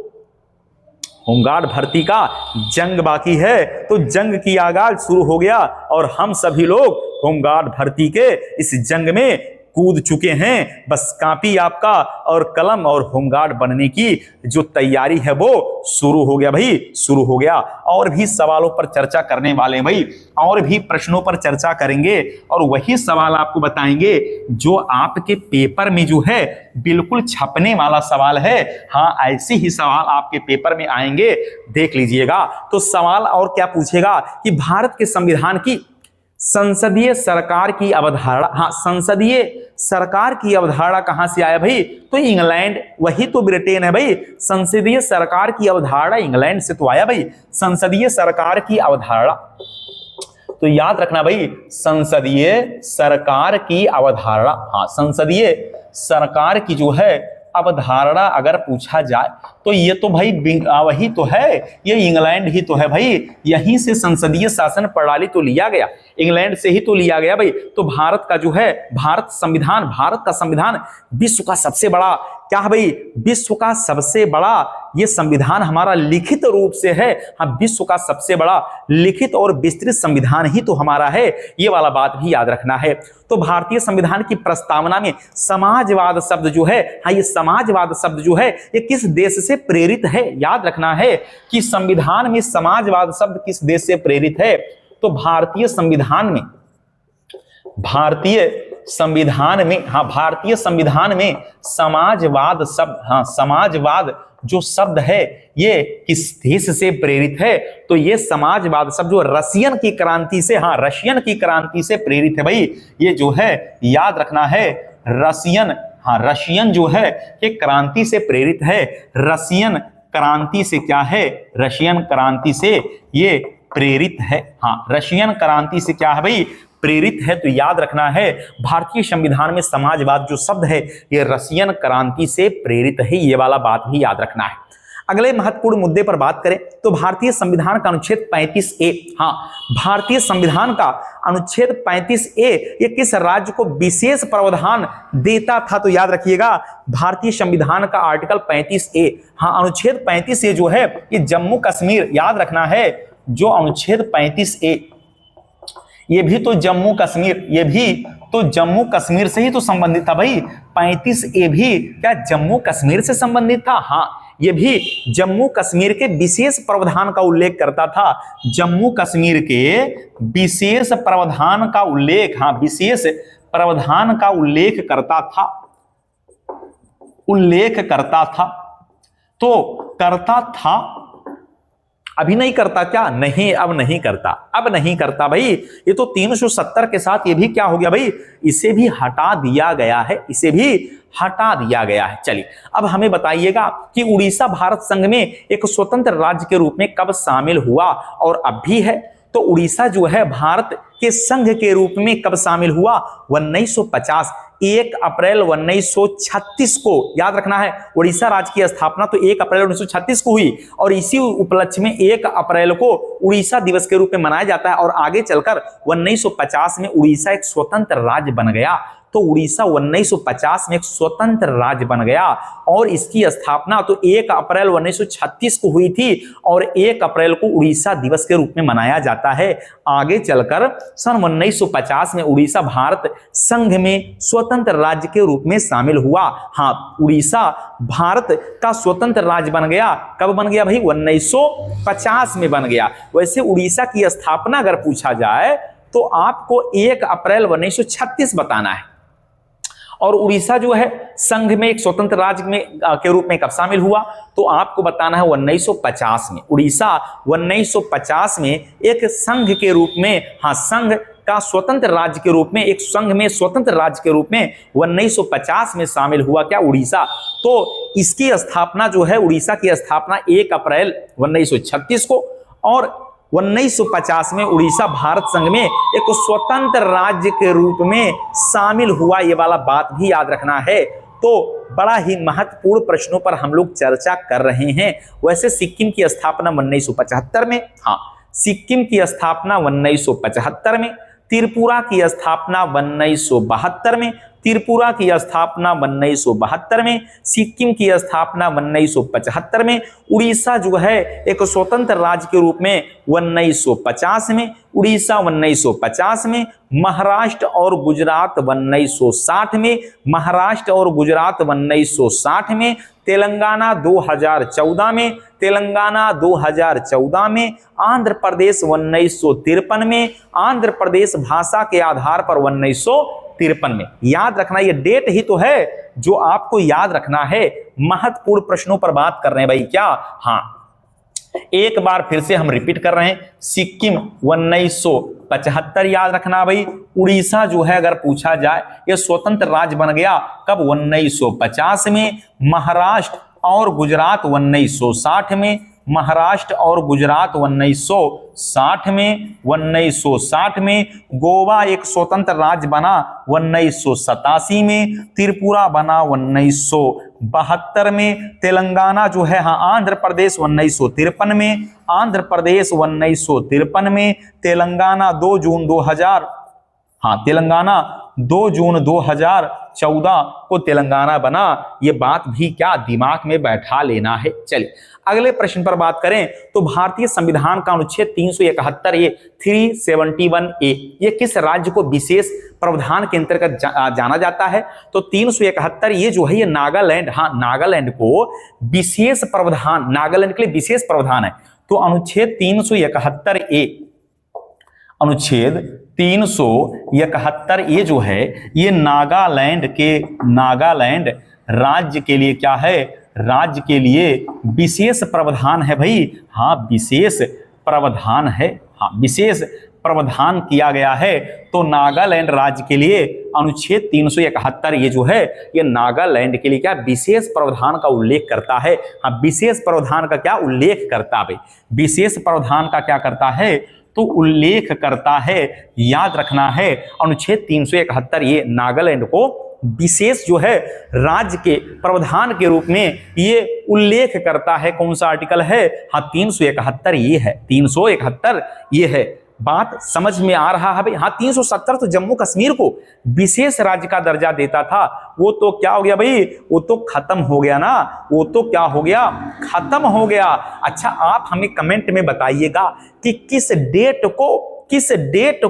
होमगार्ड भर्ती का जंग बाकी है, तो जंग की आगाज शुरू हो गया और हम सभी लोग होमगार्ड भर्ती के इस जंग में कूद चुके हैं, बस कॉपी आपका और कलम और होमगार्ड बनने की जो तैयारी है वो शुरू हो गया भाई, शुरू हो गया। और भी सवालों पर चर्चा करने वाले हैं भाई, और भी प्रश्नों पर चर्चा करेंगे और वही सवाल आपको बताएंगे जो आपके पेपर में जो है बिल्कुल छपने वाला सवाल है। हाँ, ऐसे ही सवाल आपके पेपर में आएंगे, देख लीजिएगा। तो सवाल और क्या पूछेगा कि भारत के संविधान की संसदीय सरकार की अवधारणा, हाँ, संसदीय सरकार की अवधारणा कहां से आया भाई? तो इंग्लैंड, वही तो ब्रिटेन है भाई। संसदीय सरकार की अवधारणा इंग्लैंड से तो आया भाई, संसदीय सरकार की अवधारणा। तो याद रखना भाई, संसदीय सरकार की अवधारणा, हाँ, संसदीय सरकार की जो है अवधारणा अगर पूछा जाए तो ये तो भाई वही तो है, ये इंग्लैंड ही तो है भाई। यहीं से संसदीय शासन प्रणाली तो लिया गया, इंग्लैंड से ही तो लिया गया भाई। तो भारत का जो है भारत का संविधान विश्व का सबसे बड़ा क्या है भाई? विश्व का सबसे बड़ा ये संविधान हमारा लिखित रूप से है। हाँ, विश्व का सबसे बड़ा लिखित और विस्तृत संविधान ही तो हमारा है, ये वाला बात भी याद रखना है। तो भारतीय संविधान की प्रस्तावना में समाजवाद शब्द जो है, हाँ, ये समाजवाद शब्द जो है ये किस देश से प्रेरित है? याद रखना है कि संविधान में समाजवाद शब्द किस देश से प्रेरित है? तो भारतीय संविधान में समाजवाद शब्द, हाँ, समाजवाद जो शब्द है ये किस देश से प्रेरित है? तो ये समाजवाद शब्द जो रशियन की क्रांति से, हाँ, रशियन की क्रांति से प्रेरित है भाई। ये जो है याद रखना है, रशियन, हाँ, रशियन जो है ये क्रांति से प्रेरित है। रशियन क्रांति से क्या है? रशियन क्रांति से ये प्रेरित है। हाँ, रशियन क्रांति से क्या है भाई? प्रेरित है। तो याद रखना है भारतीय संविधान में समाजवाद जो शब्द है ये रशियन क्रांति से प्रेरित है, ये वाला बात भी याद रखना है। अगले महत्वपूर्ण मुद्दे पर बात करें तो भारतीय संविधान का अनुच्छेद 35A, हाँ, भारतीय संविधान का अनुच्छेद 35A ये किस राज्य को विशेष प्रावधान देता था? तो याद रखिएगा भारतीय संविधान का आर्टिकल 35A, हाँ, अनुच्छेद 35A जो है ये जम्मू कश्मीर, याद रखना है, जो अनुच्छेद 35A ये भी तो जम्मू कश्मीर से ही तो संबंधित था भाई। 35A भी क्या जम्मू कश्मीर से संबंधित था? हाँ, ये भी जम्मू कश्मीर के विशेष प्रावधान का उल्लेख करता था। जम्मू कश्मीर के विशेष प्रावधान का उल्लेख, हाँ, विशेष प्रावधान का उल्लेख करता था। अभी नहीं करता क्या? नहीं, अब नहीं करता भाई। ये तो 370 के साथ ये भी क्या हो गया भाई? इसे भी हटा दिया गया है, चलिए अब हमें बताइएगा कि उड़ीसा भारत संघ में एक स्वतंत्र राज्य के रूप में कब शामिल हुआ और अब भी है? तो उड़ीसा जो है भारत के संघ के रूप में कब शामिल हुआ? 1950, 1 अप्रैल 1936 को। याद रखना है उड़ीसा राज्य की स्थापना तो 1 अप्रैल 1936 को हुई और इसी उपलक्ष्य में 1 अप्रैल को उड़ीसा दिवस के रूप में मनाया जाता है और आगे चलकर 1950 में उड़ीसा एक स्वतंत्र राज्य बन गया। तो उड़ीसा 1950 में एक स्वतंत्र राज्य बन गया और इसकी स्थापना तो 1 अप्रैल 1936 को हुई थी और 1 अप्रैल को उड़ीसा दिवस के रूप में मनाया जाता है। आगे चलकर सन 1950 में उड़ीसा भारत संघ में स्वतंत्र राज्य के रूप में शामिल हुआ। हाँ, उड़ीसा भारत का स्वतंत्र राज्य बन गया। कब बन गया भाई? 1950 में बन गया। वैसे उड़ीसा की स्थापना अगर पूछा जाए तो आपको 1 अप्रैल 1936 बताना है और उड़ीसा जो है संघ में एक स्वतंत्र राज्य में के रूप में कब शामिल हुआ? तो आपको बताना है 1950 में। उड़ीसा 1950 में एक संघ के रूप में, हाँ, संघ का स्वतंत्र राज्य के रूप में, एक संघ में स्वतंत्र राज्य के रूप में 1950 में शामिल हुआ क्या? उड़ीसा। तो इसकी स्थापना जो है, उड़ीसा की स्थापना 1 अप्रैल 1936 को और 1950 में उड़ीसा भारत संघ में एक स्वतंत्र राज्य के रूप में शामिल हुआ। ये वाला बात भी याद रखना है। तो बड़ा ही महत्वपूर्ण प्रश्नों पर हम लोग चर्चा कर रहे हैं। वैसे सिक्किम की स्थापना 1975 में, हाँ, सिक्किम की स्थापना 1975 में। त्रिपुरा की स्थापना 1972 में, त्रिपुरा की स्थापना 1972 में, सिक्किम की स्थापना 1975 में, उड़ीसा जो है एक स्वतंत्र राज्य के रूप में 1950 में, उड़ीसा 1950 में, महाराष्ट्र और गुजरात 1960 में, महाराष्ट्र और गुजरात 1960 में, तेलंगाना 2014 में, तेलंगाना 2014 में, आंध्र प्रदेश 1953 में, आंध्र प्रदेश भाषा के आधार पर 1953 में। याद रखना, ये डेट ही तो है जो आपको याद रखना है। महत्वपूर्ण प्रश्नों पर बात कर रहे हैं भाई क्या। हाँ, एक बार फिर से हम रिपीट कर रहे हैं, सिक्किम 1975 याद रखना भाई। उड़ीसा जो है अगर पूछा जाए ये स्वतंत्र राज्य बन गया कब, 1950 में। महाराष्ट्र और गुजरात 1960 में, महाराष्ट्र और गुजरात 1960 में, 1960 में। गोवा एक स्वतंत्र राज्य बना 1987 में, त्रिपुरा बना 1972 में, तेलंगाना जो है हाँ आंध्र प्रदेश 1953 में, आंध्र प्रदेश 1953 में, तेलंगाना 2 जून 2000, हाँ तेलंगाना 2 जून 2014 को तेलंगाना बना। ये बात भी क्या दिमाग में बैठा लेना है। चलिए अगले प्रश्न पर बात करें तो भारतीय संविधान का अनुच्छेद 371A 371A ये किस राज्य को विशेष प्रावधान के अंतर्गत जाना जाता है। तो 371 ये जो है ये नागालैंड, हाँ नागालैंड को विशेष प्रावधान, नागालैंड के लिए विशेष प्रावधान है। तो अनुच्छेद 371A, अनुच्छेद 371 ये जो है ये नागालैंड के, नागालैंड राज्य के लिए क्या है, राज्य के लिए विशेष प्रावधान है भाई। हाँ विशेष प्रावधान है, हाँ विशेष प्रावधान किया गया है। तो नागालैंड राज्य के लिए अनुच्छेद 371 ये जो है ये नागालैंड के लिए क्या विशेष प्रावधान का उल्लेख करता है। हाँ विशेष प्रावधान का क्या उल्लेख करता है, विशेष प्रावधान का क्या करता है तो उल्लेख करता है। याद रखना है अनुच्छेद 371 ये नागालैंड को विशेष जो है राज्य के प्रावधान के रूप में ये उल्लेख करता है। कौन सा आर्टिकल है, हाँ 371 ये है, 371 ये है। बात समझ में आ रहा है भाई। हाँ 370 तो जम्मू कश्मीर को विशेष राज्य का दर्जा देता था, वो तो क्या हो गया भाई, वो तो खत्म हो गया ना, वो तो क्या हो गया, खत्म हो गया। अच्छा आप हमें कमेंट में बताइएगा कि किस डेट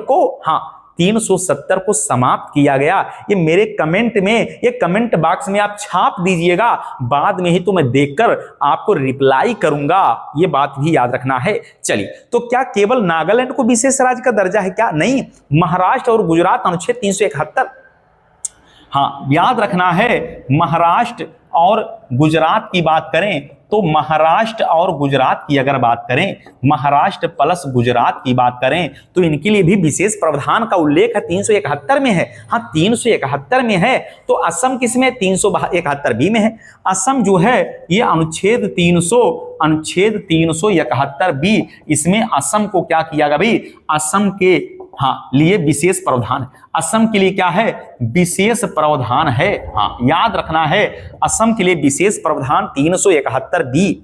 को हाँ 370 को समाप्त किया गया। ये मेरे कमेंट में, ये कमेंट बॉक्स में आप छाप दीजिएगा, बाद में ही तो मैं देखकर आपको रिप्लाई करूंगा, ये बात भी याद रखना है। चलिए तो क्या केवल नागालैंड को विशेष राज्य का दर्जा है क्या, नहीं, महाराष्ट्र और गुजरात अनुच्छेद 371, हाँ याद रखना है। महाराष्ट्र और गुजरात की बात करें तो महाराष्ट्र और गुजरात की अगर बात करें, महाराष्ट्र प्लस गुजरात की बात करें तो इनके लिए भी विशेष प्रावधान का उल्लेख है 371 में है। हाँ 371 में है। तो असम किसमें, 371B में है। असम जो है ये अनुच्छेद 371B, इसमें असम को क्या किया गया भाई, असम के हाँ लिए विशेष प्रावधान, असम के लिए क्या है विशेष प्रावधान है। हाँ याद रखना है असम के लिए विशेष प्रावधान 371B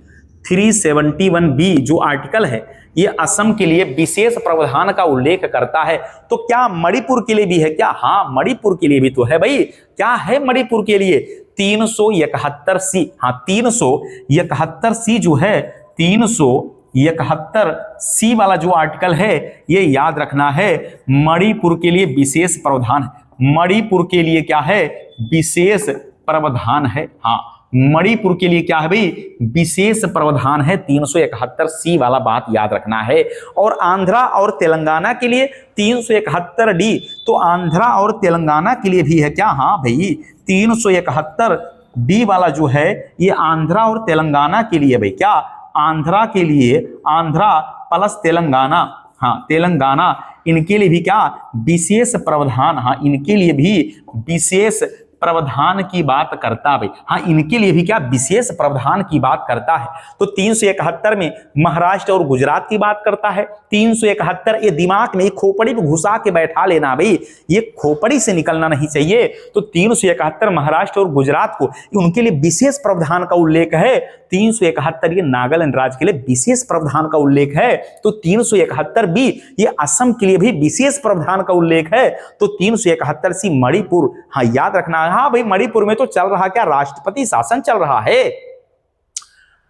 371B जो आर्टिकल है ये असम के लिए विशेष प्रावधान का उल्लेख करता है। तो क्या मणिपुर के लिए भी है क्या, हाँ मणिपुर के लिए भी तो है भाई। क्या है मणिपुर के लिए 371C, हाँ 371C जो है 371C वाला जो आर्टिकल है ये याद रखना है, मणिपुर के लिए विशेष प्रावधान, मणिपुर के लिए क्या है विशेष प्रावधान है। हाँ मणिपुर के लिए क्या है भाई विशेष प्रावधान है 371C वाला, बात याद रखना है। और आंध्रा और तेलंगाना के लिए 371D, तो आंध्रा और तेलंगाना के लिए भी है क्या, हाँ भाई 371D वाला जो है ये आंध्रा और तेलंगाना के लिए भाई, क्या आंध्रा के लिए, आंध्रा प्लस तेलंगाना, हाँ तेलंगाना इनके लिए भी क्या विशेष प्रावधान, हाँ इनके लिए भी विशेष प्रावधान की बात करता है। हाँ इनके लिए भी क्या विशेष प्रावधान की बात करता है। तो 371 में महाराष्ट्र और गुजरात की बात करता है। 371 ये दिमाग में खोपड़ी में घुसा के बैठा लेना भाई, ये खोपड़ी से निकलना नहीं चाहिए। तो 371 महाराष्ट्र और गुजरात को उनके लिए विशेष प्रावधान का उल्लेख है। 371 ये नागालैंड राज्य के लिए विशेष प्रावधान का उल्लेख है, तो 371 बी ये असम के लिए भी विशेष प्रावधान का उल्लेख है, तो 371 सी मणिपुर, हाँ याद रखना है। हाँ भाई, मणिपुर में तो चल रहा क्या, राष्ट्रपति शासन चल रहा है,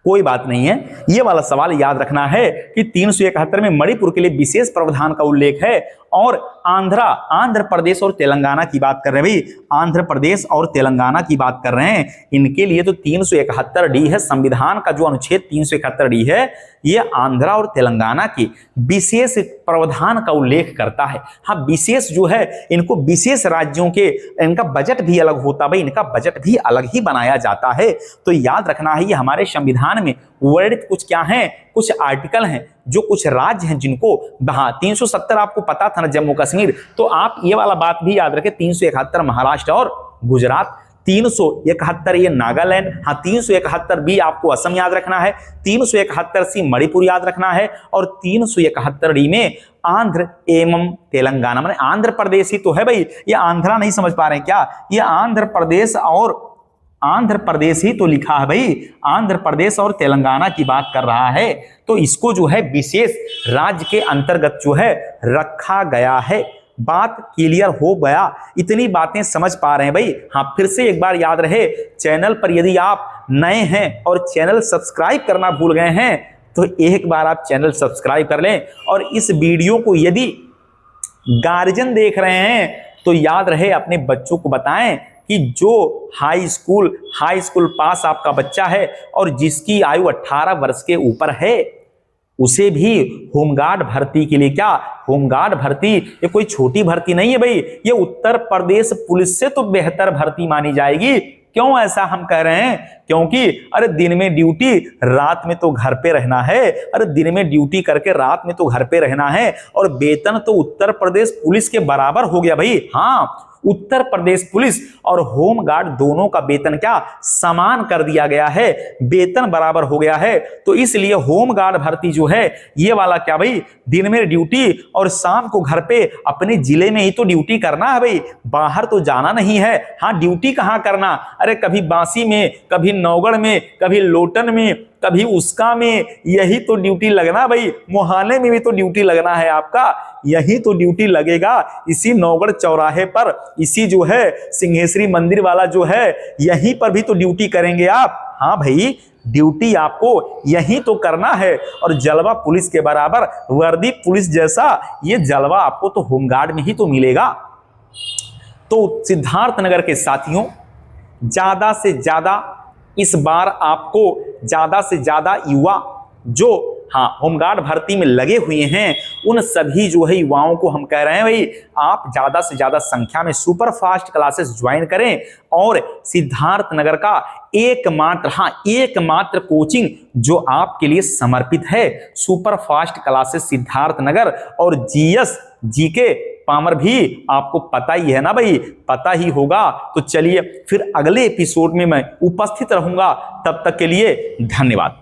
कोई बात नहीं है। ये वाला सवाल याद रखना है कि 371 में मणिपुर के लिए विशेष प्रावधान का उल्लेख है। और आंध्र प्रदेश और तेलंगाना की बात कर रहे हैं भाई, आंध्र प्रदेश और तेलंगाना की बात कर रहे हैं, इनके लिए तो 371 डी है, संविधान का जो अनुच्छेद 371 डी है ये आंध्र और तेलंगाना की विशेष प्रावधान का उल्लेख करता है। हाँ, विशेष जो है, इनको विशेष राज्यों के इनका बजट भी अलग होता है भाई, इनका बजट भी अलग ही बनाया जाता है। तो याद रखना है, ये हमारे संविधान में वर्णित कुछ क्या है, कुछ आर्टिकल हैं, जो कुछ राज्य हैं जिनको, हाँ 370 आपको पता था ना जम्मू कश्मीर, तो आप ये वाला बात भी याद रखें, 371 महाराष्ट्र और गुजरात, 371 ये नागालैंड, हाँ 371 भी आपको असम याद रखना है, 371 सी मणिपुर याद रखना है, और 371 डी में आंध्र एवं तेलंगाना, माने आंध्र प्रदेश ही तो है भाई, ये आंध्रा नहीं समझ पा रहे हैं क्या, ये आंध्र प्रदेश और आंध्र प्रदेश ही तो लिखा है भाई, आंध्र प्रदेश और तेलंगाना की बात कर रहा है, तो इसको जो है विशेष राज्य के अंतर्गत जो है रखा गया है। बात क्लियर हो गया, इतनी बातें समझ पा रहे हैं भाई। हाँ, फिर से एक बार याद रहे, चैनल पर यदि आप नए हैं और चैनल सब्सक्राइब करना भूल गए हैं तो एक बार आप चैनल सब्सक्राइब कर लें, और इस वीडियो को यदि गार्जियन देख रहे हैं तो याद रहे अपने बच्चों को बताएं कि जो हाई स्कूल पास आपका बच्चा है और जिसकी आयु 18 वर्ष के ऊपर है, उसे भी होमगार्ड भर्ती के लिए, क्या होमगार्ड भर्ती ये कोई छोटी भर्ती नहीं है भाई, ये उत्तर प्रदेश पुलिस से तो बेहतर भर्ती मानी जाएगी। क्यों ऐसा हम कह रहे हैं, क्योंकि अरे दिन में ड्यूटी, रात में तो घर पे रहना है, अरे दिन में ड्यूटी करके रात में तो घर पे रहना है, और वेतन तो उत्तर प्रदेश पुलिस के बराबर हो गया भाई। हाँ, उत्तर प्रदेश पुलिस और होमगार्ड दोनों का वेतन क्या समान कर दिया गया है, वेतन बराबर हो गया है। तो इसलिए होमगार्ड भर्ती जो है ये वाला क्या भाई, दिन में ड्यूटी और शाम को घर पे अपने जिले में ही तो ड्यूटी करना है भाई, बाहर तो जाना नहीं है। हाँ, ड्यूटी कहाँ करना, अरे कभी बांसी में, कभी नौगढ़ में, कभी लोटन में, कभी उसका में, यही तो ड्यूटी लगना भाई। मोहाने में भी तो ड्यूटी लगना है आपका, यही तो ड्यूटी लगेगा, इसी नौगढ़ चौराहे पर, इसी जो है सिंहेश्वरी मंदिर वाला जो है, यहीं पर भी तो ड्यूटी करेंगे आप। हाँ भाई, ड्यूटी आपको यही तो करना है, और जलवा पुलिस के बराबर, वर्दी पुलिस जैसा ये जलवा आपको तो होमगार्ड में ही तो मिलेगा। तो सिद्धार्थनगर के साथियों, ज्यादा से ज्यादा इस बार आपको ज्यादा से ज्यादा युवा जो हाँ होमगार्ड भर्ती में लगे हुए हैं, उन सभी जो है युवाओं को हम कह रहे हैं भाई, आप ज्यादा से ज्यादा संख्या में सुपर फास्ट क्लासेस ज्वाइन करें, और सिद्धार्थनगर का एकमात्र कोचिंग जो आपके लिए समर्पित है, सुपर फास्ट क्लासेस सिद्धार्थनगर, और जीएस जीके पामर भी आपको पता ही है ना भाई, पता ही होगा। तो चलिए फिर अगले एपिसोड में मैं उपस्थित रहूंगा, तब तक के लिए धन्यवाद।